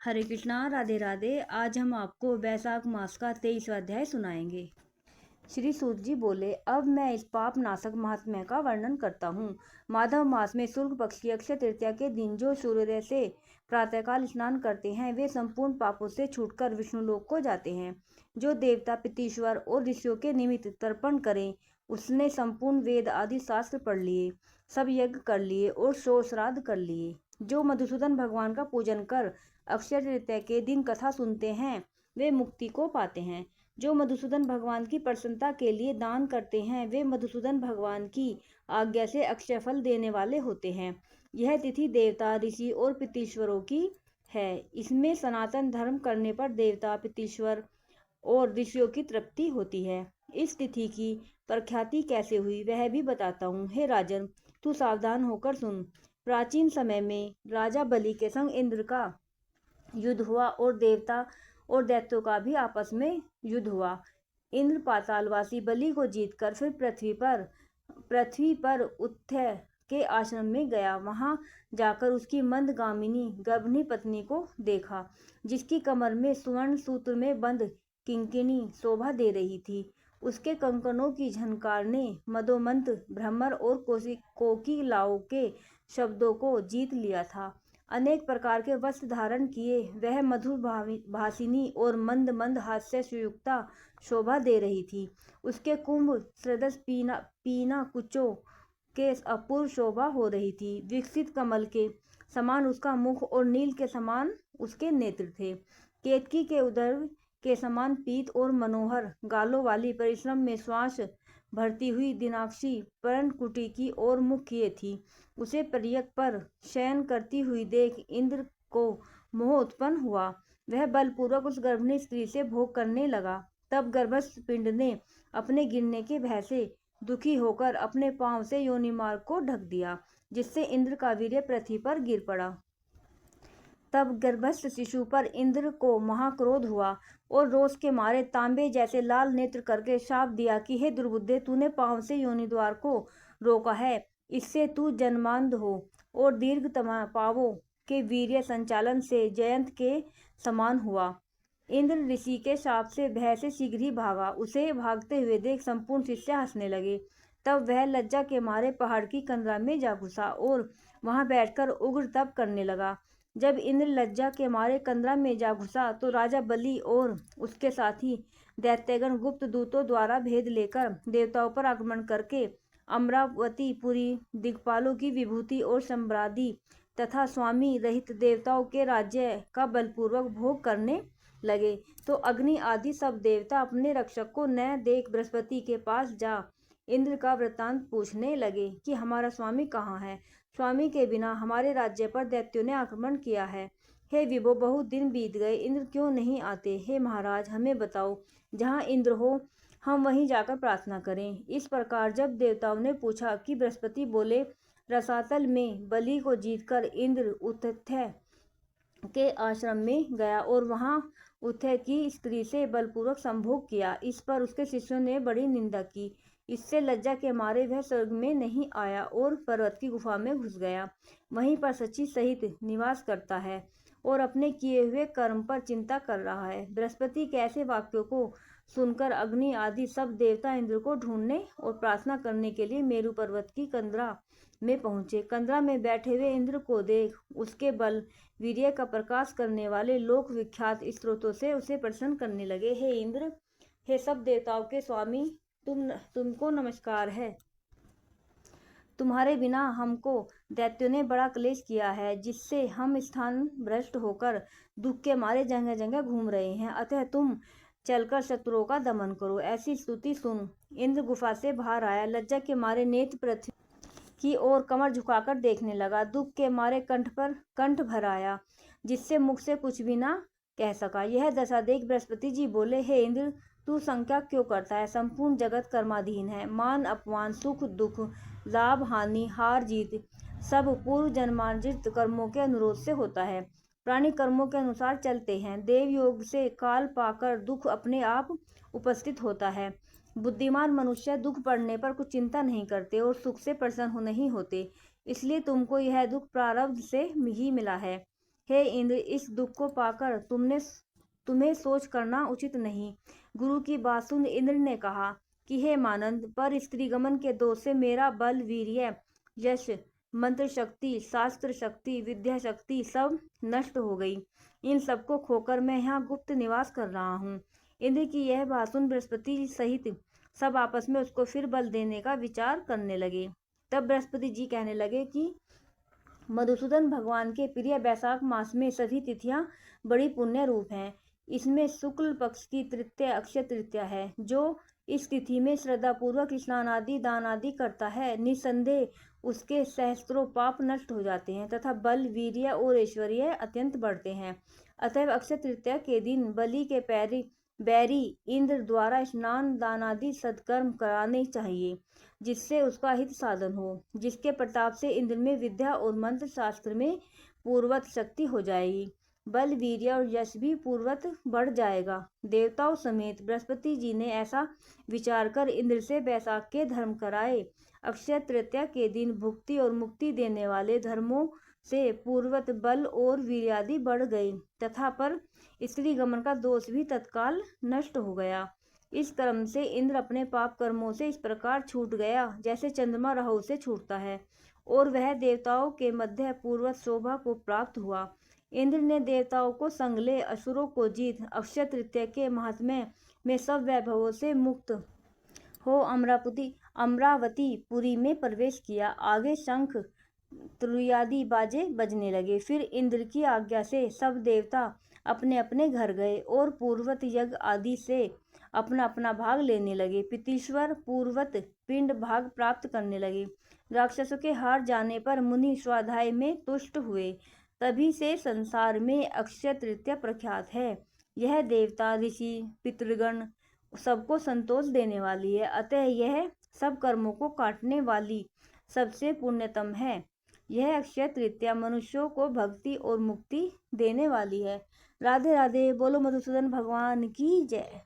हरे कृष्णा, राधे राधे। आज हम आपको वैशाख मास का 23वां अध्याय सुनाएंगे। श्री सूत जी बोले, अब मैं इस पाप नाशक महात्म्य का वर्णन करता हूँ। माधव मास में शुक्ल पक्ष की अक्षय तृतीया के दिन जो सूर्योदय से प्रातःकाल स्नान करते हैं वे संपूर्ण पापों से छूटकर विष्णुलोक को जाते हैं। जो देवता पितीश्वर और ऋषियों के निमित्त तर्पण करें, उसने संपूर्ण वेद आदि शास्त्र पढ़ लिए, सब यज्ञ कर लिए और शोक श्राद्ध कर लिए। जो मधुसूदन भगवान का पूजन कर अक्षय तृतीया के दिन कथा सुनते हैं वे मुक्ति को पाते हैं। जो मधुसूदन भगवान की प्रसन्नता के लिए दान करते हैं वे मधुसूदन भगवान की आज्ञा से अक्षय फल देने वाले होते हैं। यह तिथि देवता, ऋषि और पितृश्वरों की है। इसमें सनातन धर्म करने पर देवता, पितृश्वर और ऋषियों की तृप्ति होती है। इस तिथि की प्रख्याति कैसे हुई वह भी बताता हूँ। हे राजन, तू सावधान होकर सुन। प्राचीन समय में राजा बलि के संग इंद्र का युद्ध हुआ और देवता और दैत्यों का भी आपस में युद्ध हुआ। इंद्र पातालवासी बलि को जीतकर फिर पृथ्वी पर उत्थय के आश्रम में गया। वहां जाकर उसकी मंदगामिनी गर्भिणी पत्नी को देखा, जिसकी कमर में स्वर्ण सूत्र में बंद किंकिणी शोभा दे रही थी। उसके कंकणों की झनकार ने मदोमंत भ्रमर और कोकिलाओं के शब्दों को जीत लिया था। अनेक प्रकार के वस्त्र धारण किए वह मधुर भासिनी और मंद मंद हास्य सुयुक्ता शोभा दे रही थी। उसके कुंभ सदृश पीना कुचों के अपूर्व शोभा हो रही थी। विकसित कमल के समान उसका मुख और नील के समान उसके नेत्र थे। केतकी के उदर के समान पीत और मनोहर गालों वाली, परिश्रम में श्वास भरती हुई दिनाक्षी पर्णकुटी की ओर मुख किए थी। उसे पर्यक पर शयन करती हुई देख इंद्र को मोह उत्पन्न हुआ। वह बलपूर्वक उस गर्भिणी स्त्री से भोग करने लगा। तब गर्भस्थ पिंड ने अपने गिरने के भय से दुखी होकर अपने पांव से योनि मार्ग को ढक दिया, जिससे इंद्र का वीर्य पृथ्वी पर गिर पड़ा। तब गर्भस्थ शिशु पर इंद्र को महाक्रोध हुआ और रोष के मारे तांबे जैसे लाल नेत्र करके शाप दिया कि हे दुर्बुद्धे, तूने पांव से योनि द्वार को रोका है, इससे तू जन्मांध हो और दीर्घतम पावों के वीर्य संचालन से जयंत के समान हुआ। इंद्र ऋषि के शाप से भय से शीघ्र ही भागा। उसे भागते हुए देख संपूर्ण शिष्य हंसने लगे। तब वह लज्जा के मारे पहाड़ की कंदरा में जा घुसा और वहां बैठकर उग्र तप करने लगा। जब इंद्र लज्जा के मारे कंदरा में जा घुसा तो राजा बलि और उसके साथी दैत्यगण गुप्त दूतों द्वारा भेद लेकर देवताओं पर आक्रमण करके अमरावती पुरी, दिक्पालों की विभूति और सम्रादि तथा स्वामी रहित देवताओं के राज्य का बलपूर्वक भोग करने लगे। तो अग्नि आदि सब देवता अपने रक्षक को न देख बृहस्पति के पास जा इंद्र का वृत्तांत पूछने लगे कि हमारा स्वामी कहाँ है। स्वामी के बिना हमारे राज्य पर दैत्यों ने आक्रमण किया है। हे विभो, बहुत दिन बीत गए, इंद्र क्यों नहीं आते। हे महाराज, हमें बताओ, जहाँ इंद्र हो हम वहीं जाकर प्रार्थना करें। इस प्रकार जब देवताओं ने पूछा कि बृहस्पति बोले, रसातल में बलि को जीतकर इंद्र उत्थय के आश्रम में गया और वहां उत्थय की स्त्री से बलपूर्वक संभोग किया। इस पर उसके शिष्यों ने बड़ी निंदा की। इससे लज्जा के मारे वह स्वर्ग में नहीं आया और पर्वत की गुफा में घुस गया। वहीं पर सची सहित निवास करता है और अपने किए हुए कर्म पर चिंता कर रहा है। बृहस्पति के ऐसे वाक्यों को सुनकर अग्नि आदि सब देवता इंद्र को ढूंढने और प्रार्थना करने के लिए मेरु पर्वत की कंदरा में पहुंचे। कंदरा में बैठे हुए इंद्र को देख उसके बल वीर्य का प्रकाश करने वाले लोक विख्यात स्त्रोतों से उसे प्रसन्न करने लगे। हे इंद्र, हे सब देवताओं के स्वामी, तुमको नमस्कार है। तुम्हारे बिना हमको दैत्यों ने बड़ा क्लेश किया है, जिससे हम स्थान भ्रष्ट होकर दुख के मारे जगह जगह घूम रहे हैं। अतः तुम चलकर शत्रुओं का दमन करो। ऐसी स्तुति सुन इंद्र गुफा से बाहर आया। लज्जा के मारे नेत्र पृथ्वी की ओर कमर झुकाकर देखने लगा। दुख के मारे कंठ भर आया, जिससे मुख से कुछ भी ना कह सका। यह दशा देख बृहस्पति जी बोले, हे इंद्र, तू शंका क्यों करता है। संपूर्ण जगत कर्माधीन है। मान अपमान, सुख दुख, लाभ हानि, हार जीत सब पूर्व जन्मार्जित कर्मों के अनुरोध से होता है। प्राणी कर्मों के अनुसार चलते हैं। देव योग से काल पाकर दुख अपने आप उपस्थित होता है। बुद्धिमान मनुष्य दुख पड़ने पर कुछ चिंता नहीं करते और सुख से प्रसन्न नहीं होते। इसलिए तुमको यह दुख प्रारब्ध से ही मिला है। हे इंद्र, इस दुख को पाकर तुम्हें सोच करना उचित नहीं। गुरु की बात सुन इंद्र ने कहा कि हे मानंद, पर स्त्रीगमन के दोष से मेरा बल, वीर्य, यश, मंत्र शक्ति, शास्त्र शक्ति, विद्या शक्ति सब नष्ट हो गई। इन सबको खोकर मैं यहाँ गुप्त निवास कर रहा हूँ। इंद्र की यह बात सुन बृहस्पति सहित सब आपस में उसको फिर बल देने का विचार करने लगे। तब बृहस्पति जी कहने लगे कि मधुसूदन भगवान के प्रिय वैशाख मास में सभी तिथियां बड़ी पुण्य रूप हैं। इसमें शुक्ल पक्ष की तृतीया अक्षय तृतीया है। जो इस तिथि में श्रद्धा पूर्वक स्नान आदि दान आदि करता है, निसंदेह उसके सहस्त्रों पाप नष्ट हो जाते हैं तथा बल, वीर्य और ऐश्वर्य अत्यंत बढ़ते हैं। अतएव अक्षय तृतीया के दिन बलि के बैरी इंद्र द्वारा स्नान दान आदि सत्कर्म कराने चाहिए, जिससे उसका हित साधन हो, जिसके प्रताप से इंद्र में विद्या और मंत्र शास्त्र में पूर्वत शक्ति हो जाएगी। बल, वीर्य और यश भी पूर्वत बढ़ जाएगा। देवताओं समेत बृहस्पति जी ने ऐसा विचार कर इंद्र से वैशाख के धर्म कराए। अक्षय तृतीया के दिन भुक्ति और मुक्ति देने वाले धर्मों से पूर्वत बल और वीर्यादि बढ़ गए तथा पर स्त्री गमन का दोष भी तत्काल नष्ट हो गया। इस क्रम से इंद्र अपने पाप कर्मों से इस प्रकार छूट गया जैसे चंद्रमा राहु से छूटता है, और वह देवताओं के मध्य पूर्वत शोभा को प्राप्त हुआ। इंद्र ने देवताओं को संग ले असुरों को जीत अक्षय तृतीया के महात्म्य में सब वैभवों से मुक्त हो अमरावती पुरी में प्रवेश किया। आगे शंख तुरीयादि बाजे बजने लगे। फिर इंद्र की आज्ञा से सब देवता अपने अपने घर गए और पूर्वत यज्ञ आदि से अपना अपना भाग लेने लगे। पितृश्वर पूर्वत पिंड भाग प्राप्त करने लगे। राक्षसों के हार जाने पर मुनि स्वाध्याय में तुष्ट हुए। तभी से संसार में अक्षय तृतीया प्रख्यात है। यह देवता, ऋषि, पितृगण सबको संतोष देने वाली है। अतः यह सब कर्मों को काटने वाली सबसे पुण्यतम है। यह अक्षय तृतीया मनुष्यों को भक्ति और मुक्ति देने वाली है। राधे राधे। बोलो मधुसूदन भगवान की जय।